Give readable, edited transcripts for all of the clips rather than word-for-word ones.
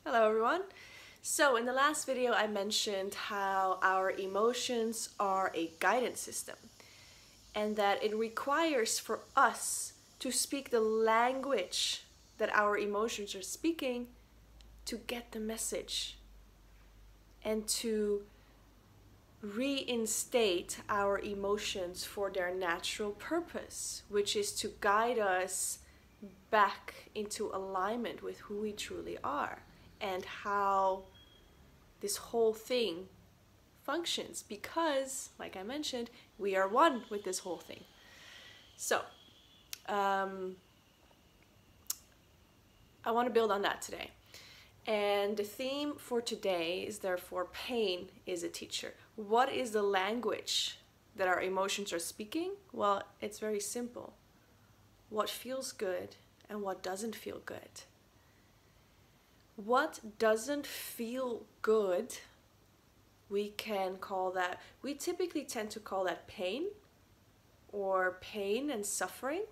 Hello everyone. So in the last video I mentioned how our emotions are a guidance system and that it requires for us to speak the language that our emotions are speaking to get the message and to reinstate our emotions for their natural purpose, which is to guide us back into alignment with who we truly are and how this whole thing functions, because like I mentioned, we are one with this whole thing. So I want to build on that today, and the theme for today is therefore pain is a teacher. What is the language that our emotions are speaking? Well, it's very simple. What feels good and what doesn't feel good. What doesn't feel good, we can call that, we typically tend to call that pain, or pain and suffering.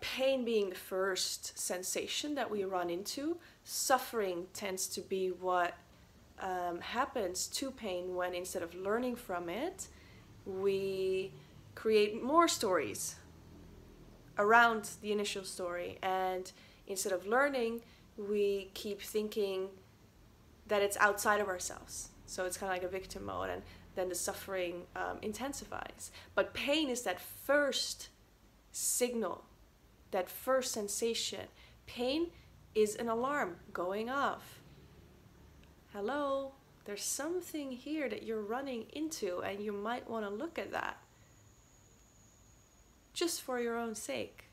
Pain being the first sensation that we run into. Suffering tends to be what happens to pain when, instead of learning from it, we create more stories around the initial story, and instead of learning, we keep thinking that it's outside of ourselves. So it's kind of like a victim mode, and then the suffering intensifies. But pain is that first signal, that first sensation. Pain is an alarm going off. Hello, there's something here that you're running into, and you might want to look at that. Just for your own sake.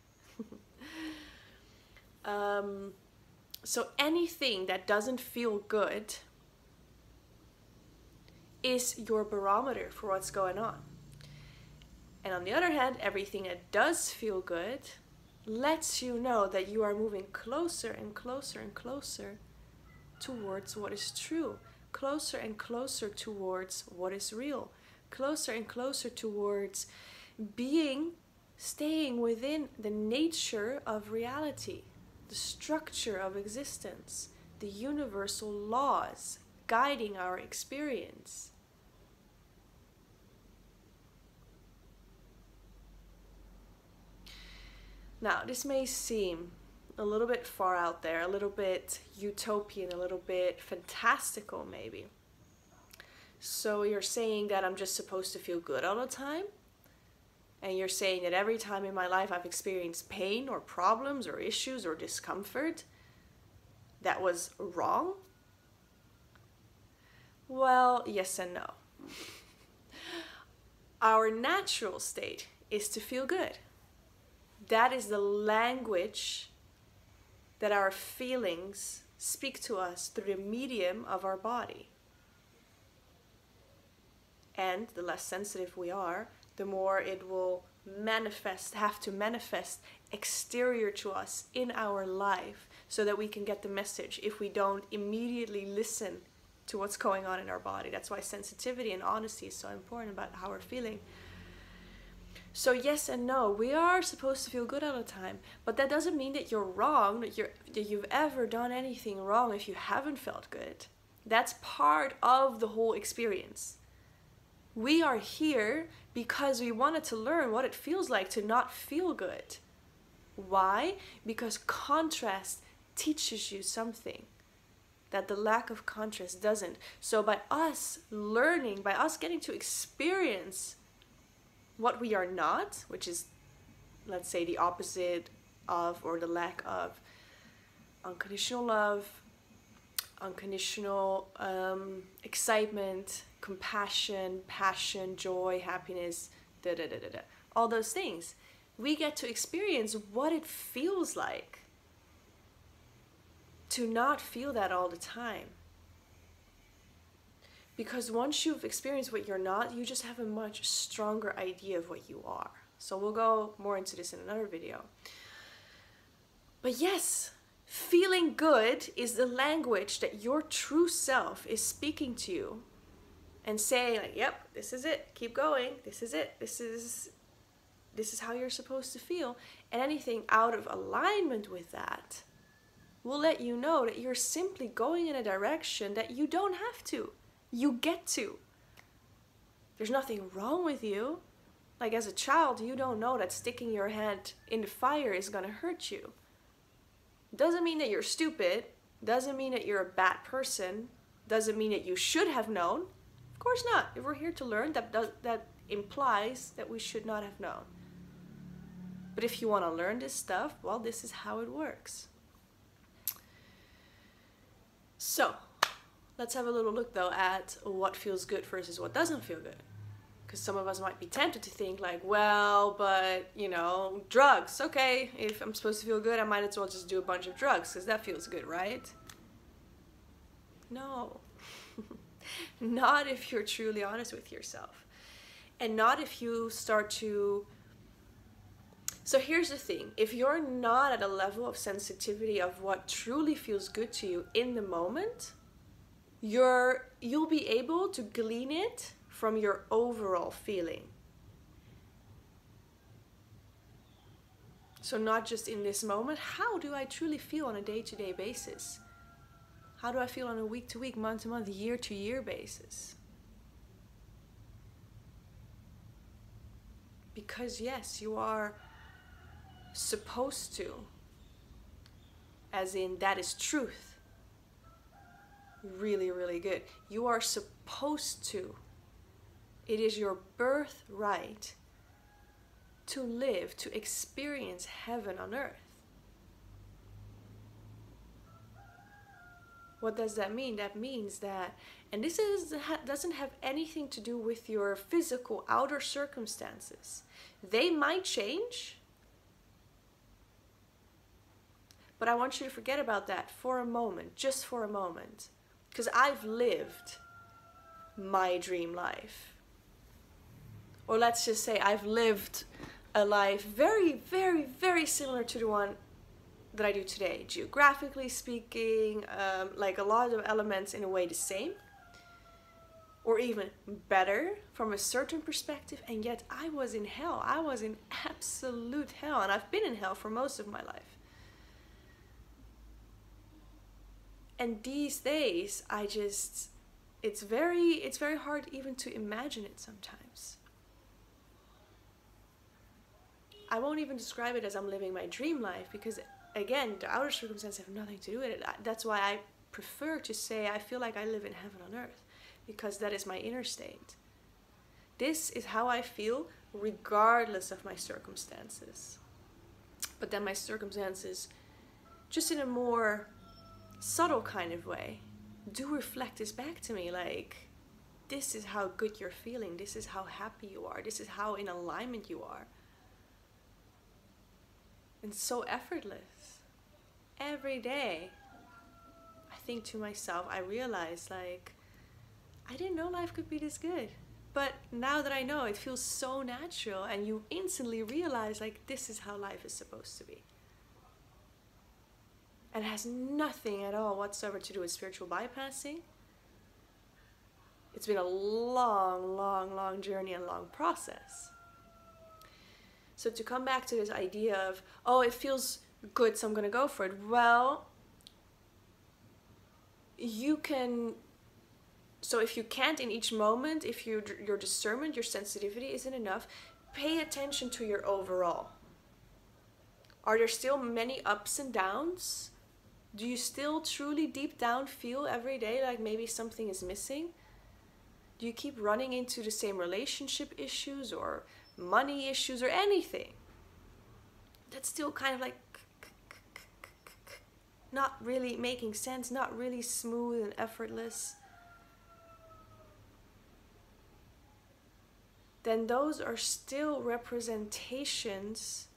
So anything that doesn't feel good is your barometer for what's going on. And on the other hand, everything that does feel good lets you know that you are moving closer and closer and closer towards what is true, closer and closer towards what is real, closer and closer towards staying within the nature of reality, the structure of existence, the universal laws guiding our experience. Now, this may seem a little bit far out there, a little bit utopian, a little bit fantastical maybe. So you're saying that I'm just supposed to feel good all the time? And you're saying that every time in my life I've experienced pain or problems or issues or discomfort, that was wrong? Well, yes and no. Our natural state is to feel good. That is the language that our feelings speak to us through the medium of our body. And the less sensitive we are, the more it will have to manifest exterior to us in our life, so that we can get the message if we don't immediately listen to what's going on in our body. That's why sensitivity and honesty is so important about how we're feeling. So yes and no, we are supposed to feel good all the time, but that doesn't mean that you're wrong, that you've ever done anything wrong if you haven't felt good. That's part of the whole experience. We are here because we wanted to learn what it feels like to not feel good. Why? Because contrast teaches you something that the lack of contrast doesn't. So by us learning, by us getting to experience what we are not, which is, let's say, the opposite of, or the lack of, unconditional love, unconditional excitement, compassion, passion, joy, happiness, all those things. We get to experience what it feels like to not feel that all the time. Because once you've experienced what you're not, you just have a much stronger idea of what you are. So we'll go more into this in another video. But yes, feeling good is the language that your true self is speaking to you and saying, like, yep, this is it, keep going, this is it, this is how you're supposed to feel. And anything out of alignment with that will let you know that you're simply going in a direction that you don't have to. You get to. There's nothing wrong with you. Like as a child, you don't know that sticking your hand in the fire is gonna hurt you. Doesn't mean that you're stupid. Doesn't mean that you're a bad person. Doesn't mean that you should have known. Of course not. If we're here to learn, that implies that we should not have known. But if you want to learn this stuff, well, this is how it works. So, let's have a little look though at what feels good versus what doesn't feel good. Because some of us might be tempted to think like, well, but, you know, drugs. Okay, if I'm supposed to feel good, I might as well just do a bunch of drugs because that feels good, right? No. Not if you're truly honest with yourself. And not if you start to... So here's the thing. If you're not at a level of sensitivity of what truly feels good to you in the moment, you'll be able to glean it from your overall feeling. So not just in this moment, how do I truly feel on a day-to-day basis? How do I feel on a week-to-week, month-to-month, year-to-year basis? Because yes, you are supposed to, as in that is truth. Really, really good. You are supposed to. It is your birthright to live, to experience heaven on earth. What does that mean? That means that, and this doesn't have anything to do with your physical outer circumstances. They might change, but I want you to forget about that for a moment, just for a moment. Because I've lived my dream life. Or let's just say I've lived a life very, very, very similar to the one that I do today. Geographically speaking, like a lot of elements in a way the same. Or even better from a certain perspective. And yet I was in hell. I was in absolute hell. And I've been in hell for most of my life. And these days, it's very hard even to imagine it sometimes. I won't even describe it as I'm living my dream life because, again, the outer circumstances have nothing to do with it. That's why I prefer to say I feel like I live in heaven on earth, because that is my inner state. This is how I feel regardless of my circumstances. But then my circumstances, just in a more subtle kind of way, do reflect this back to me, like, this is how good you're feeling, this is how happy you are, this is how in alignment you are. And so effortless. Every day, I think to myself, I realize, like, I didn't know life could be this good. But now that I know, it feels so natural, and you instantly realize, like, this is how life is supposed to be. And it has nothing at all whatsoever to do with spiritual bypassing. It's been a long, long, long journey and long process. So to come back to this idea of, oh, it feels good, so I'm going to go for it. Well, you can... So if you can't in each moment, if your discernment, your sensitivity isn't enough, pay attention to your overall. Are there still many ups and downs? Do you still truly deep down feel every day like maybe something is missing? Do you keep running into the same relationship issues or money issues or anything that's still kind of like not really making sense, not really smooth and effortless? Then those are still representations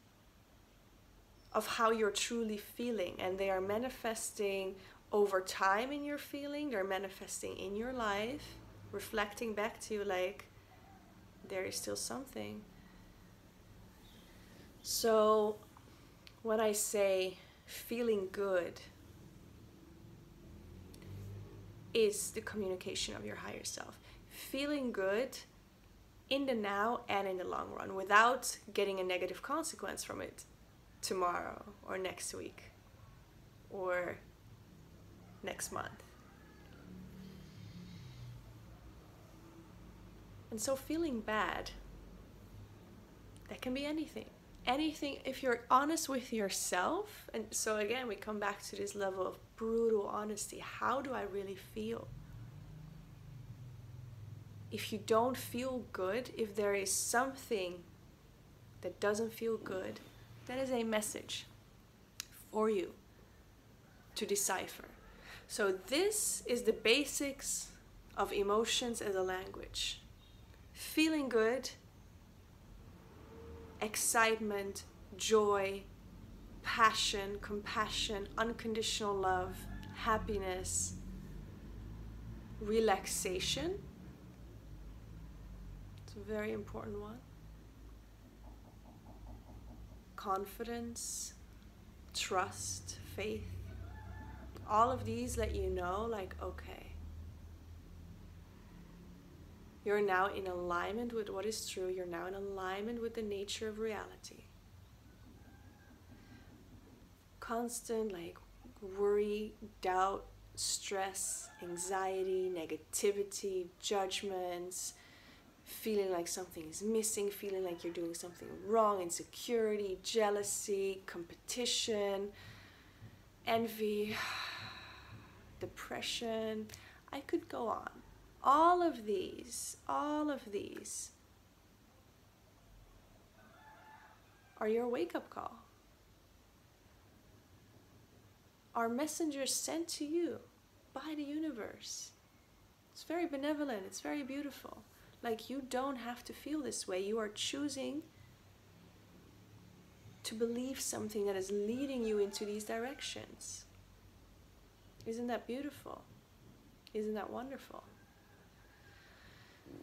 of how you're truly feeling, and they are manifesting over time in your feeling, they're manifesting in your life, reflecting back to you like there is still something. So when I say feeling good is the communication of your higher self. Feeling good in the now and in the long run without getting a negative consequence from it tomorrow or next week or next month. And so feeling bad, that can be anything. Anything, if you're honest with yourself. And so again, we come back to this level of brutal honesty. How do I really feel? If you don't feel good, if there is something that doesn't feel good, that is a message for you to decipher. So this is the basics of emotions as a language. Feeling good, excitement, joy, passion, compassion, unconditional love, happiness, relaxation. It's a very important one. Confidence, trust, faith. All of these let you know, like, okay, you're now in alignment with what is true. You're now in alignment with the nature of reality. Constant, like, worry, doubt, stress, anxiety, negativity, judgments, feeling like something is missing, feeling like you're doing something wrong, insecurity, jealousy, competition, envy, depression. I could go on. All of these are your wake-up call. Are messengers sent to you by the universe. It's very benevolent, it's very beautiful. Like, you don't have to feel this way. You are choosing to believe something that is leading you into these directions. Isn't that beautiful? Isn't that wonderful?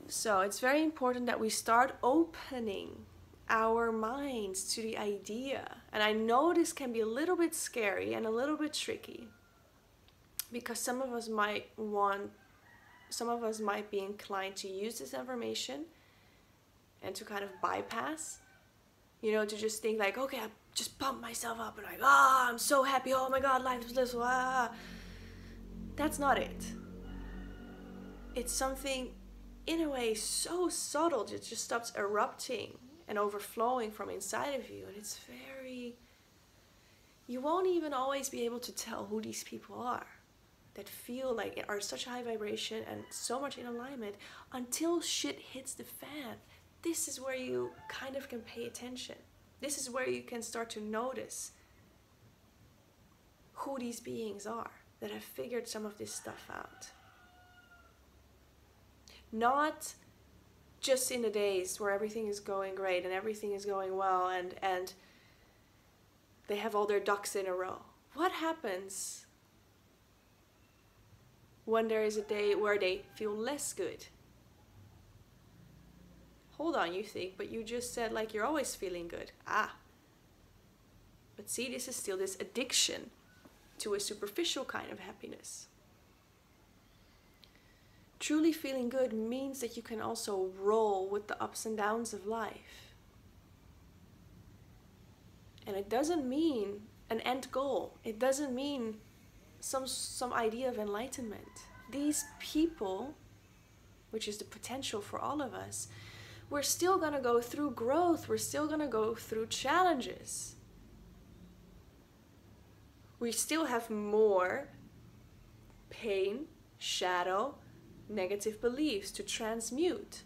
So it's very important that we start opening our minds to the idea. And I know this can be a little bit scary and a little bit tricky, because some of us might be inclined to use this information and to kind of bypass, to just think like, okay, I just pump myself up and like, I'm so happy, oh my God, life is this, That's not it. It's something, in a way, so subtle, it just stops erupting and overflowing from inside of you. And it's you won't even always be able to tell who these people are that feel like are such high vibration and so much in alignment until shit hits the fan. This is where you kind of can pay attention. This is where you can start to notice who these beings are that have figured some of this stuff out. Not just in the days where everything is going great and everything is going well and they have all their ducks in a row. What happens when there is a day where they feel less good? Hold on, you think, but you just said like you're always feeling good. But see, this is still this addiction to a superficial kind of happiness. Truly feeling good means that you can also roll with the ups and downs of life. And it doesn't mean an end goal. It doesn't mean some idea of enlightenment. These people, which is the potential for all of us, we're still going to go through growth. We're still going to go through challenges. We still have more pain, shadow, negative beliefs to transmute.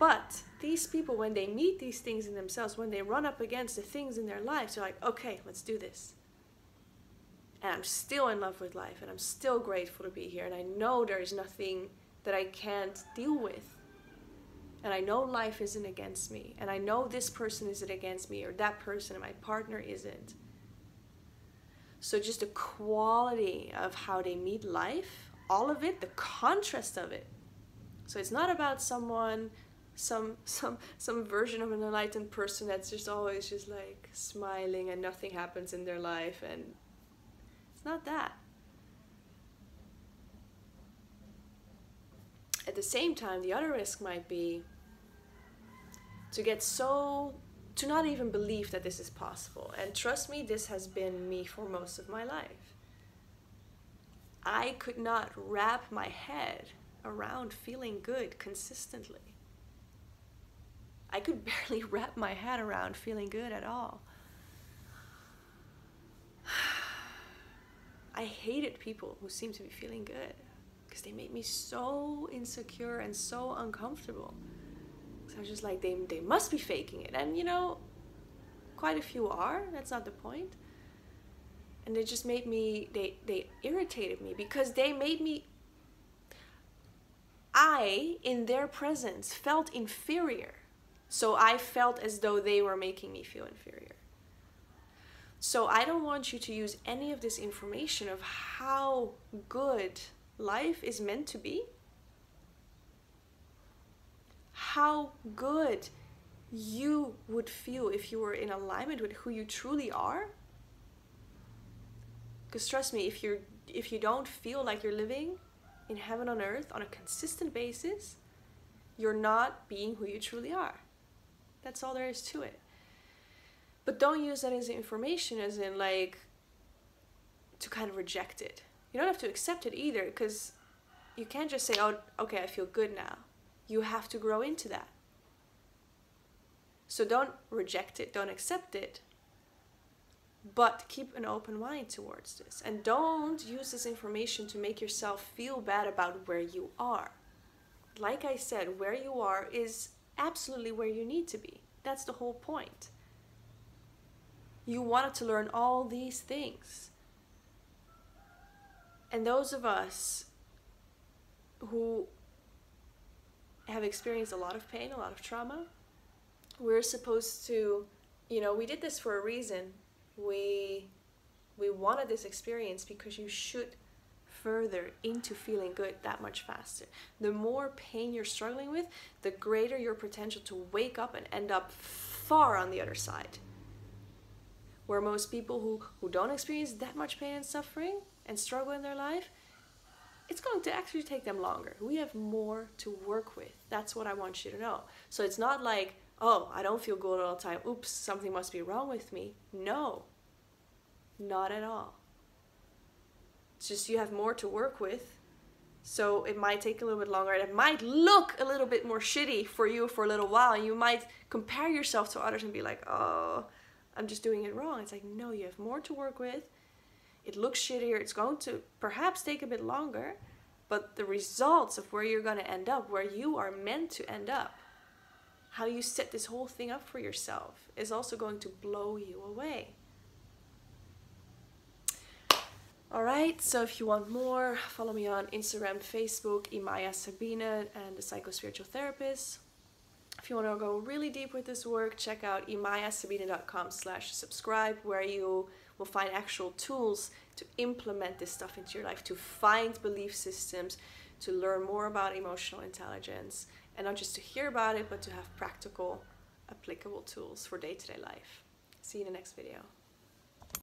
But these people, when they meet these things in themselves, when they run up against the things in their lives, they're like, okay, let's do this. And I'm still in love with life, and I'm still grateful to be here, and I know there is nothing that I can't deal with. And I know life isn't against me, and I know this person isn't against me, or that person and my partner isn't. So just the quality of how they meet life, all of it, the contrast of it. So it's not about someone, some version of an enlightened person that's just always just like smiling and nothing happens in their life, and it's not that. At the same time, the other risk might be to get so to not even believe that this is possible. And trust me, this has been me for most of my life. I could not wrap my head around feeling good consistently. I could barely wrap my head around feeling good at all. I hated people who seemed to be feeling good because they made me so insecure and so uncomfortable. So I was just like, they must be faking it. And you know, quite a few are. That's not the point. And they just made me, they irritated me because they made me, I, in their presence, felt inferior. So I felt as though they were making me feel inferior. So I don't want you to use any of this information of how good life is meant to be, how good you would feel if you were in alignment with who you truly are. Because trust me, if you don't feel like you're living in heaven on earth on a consistent basis, you're not being who you truly are. That's all there is to it. But don't use that as information, as in like to kind of reject it. You don't have to accept it either, because you can't just say, oh, okay, I feel good now. You have to grow into that. So don't reject it, don't accept it, but keep an open mind towards this. And don't use this information to make yourself feel bad about where you are. Like I said, where you are is absolutely where you need to be. That's the whole point. You wanted to learn all these things. And those of us who have experienced a lot of pain, a lot of trauma, we're supposed to, you know, we did this for a reason. We wanted this experience because you should further into feeling good that much faster. The more pain you're struggling with, the greater your potential to wake up and end up far on the other side. Where most people who don't experience that much pain and suffering and struggle in their life, it's going to actually take them longer. We have more to work with. That's what I want you to know. So it's not like, oh, I don't feel good all the time. Oops, something must be wrong with me. No, not at all. It's just you have more to work with. So it might take a little bit longer. And it might look a little bit more shitty for you for a little while. And you might compare yourself to others and be like, oh, I'm just doing it wrong. It's like, no, you have more to work with. It looks shittier. It's going to perhaps take a bit longer. But the results of where you're going to end up, where you are meant to end up, how you set this whole thing up for yourself is also going to blow you away. Alright, so if you want more, follow me on Instagram, Facebook, Imaya Sabine and the Psycho-Spiritual Therapist. If you want to go really deep with this work, check out imayasabine.com/subscribe, where you will find actual tools to implement this stuff into your life, to find belief systems, to learn more about emotional intelligence, and not just to hear about it, but to have practical, applicable tools for day-to-day life. See you in the next video.